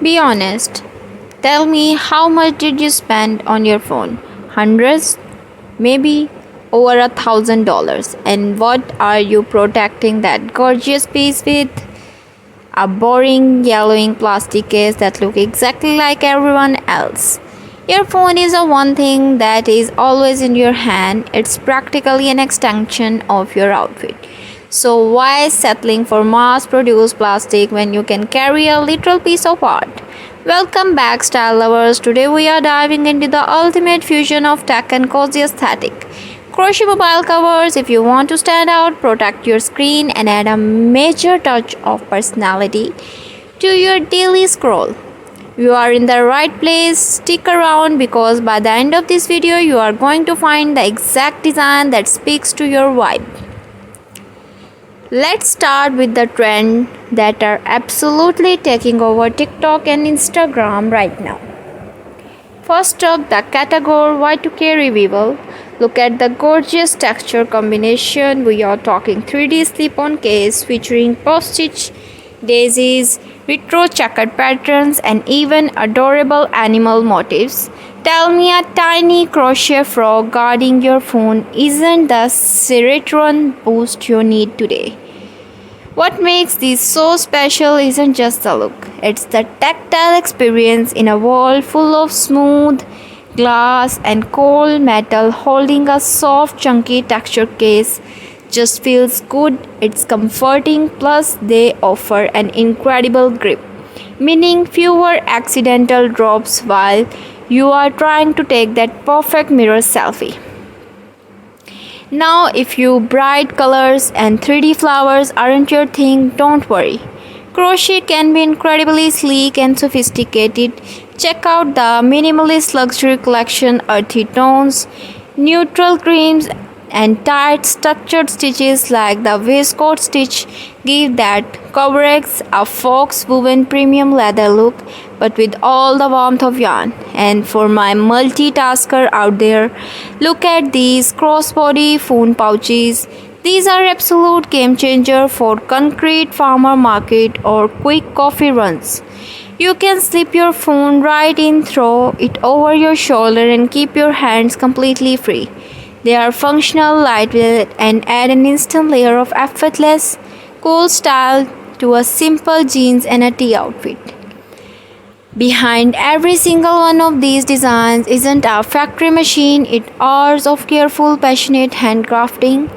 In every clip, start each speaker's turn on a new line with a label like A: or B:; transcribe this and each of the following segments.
A: Be honest. Tell me, how much did you spend on your phone? Hundreds? Maybe over $1,000. And what are you protecting that gorgeous piece with? A boring yellowing plastic case that looks exactly like everyone else. Your phone is the one thing that is always in your hand. It's practically an extension of your outfit. So why settling for mass-produced plastic when you can carry a literal piece of art? Welcome back, style lovers. Today we are diving into the ultimate fusion of tech and cozy aesthetic. Crochet mobile covers. If you want to stand out, protect your screen, and add a major touch of personality to your daily scroll, you are in the right place. Stick around because by the end of this video, you are going to find the exact design that speaks to your vibe. Let's start with the trend that are absolutely taking over TikTok and Instagram right now. First up, the category Y2K revival. Look at the gorgeous texture combination. We are talking 3D slip-on case featuring postage, daisies, retro checkered patterns, and even adorable animal motifs. Tell me, a tiny crochet frog guarding your phone isn't the serotonin boost you need today. What makes this so special isn't just the look, it's the tactile experience in a world full of smooth glass and cold metal. Holding a soft, chunky texture case just feels good. It's comforting, plus, they offer an incredible grip, meaning fewer accidental drops while you are trying to take that perfect mirror selfie. Now, if you bright colors and 3D flowers aren't your thing, don't worry. Crochet can be incredibly sleek and sophisticated. Check out the minimalist luxury collection. Earthy tones, neutral creams, and tight structured stitches like the waistcoat stitch give that coverage a fox woven premium leather look, but with all the warmth of yarn. And for my multitasker out there, look at these crossbody phone pouches. These are absolute game changer for concrete farmer market or quick coffee runs. You can slip your phone right in, throw it over your shoulder, and keep your hands completely free. They are functional, lightweight, and add an instant layer of effortless, cool style to a simple jeans and a tee outfit. Behind every single one of these designs isn't a factory machine, it's hours of careful, passionate handcrafting.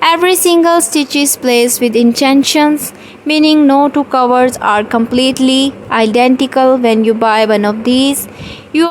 A: Every single stitch is placed with intentions, meaning no two covers are completely identical when you buy one of these.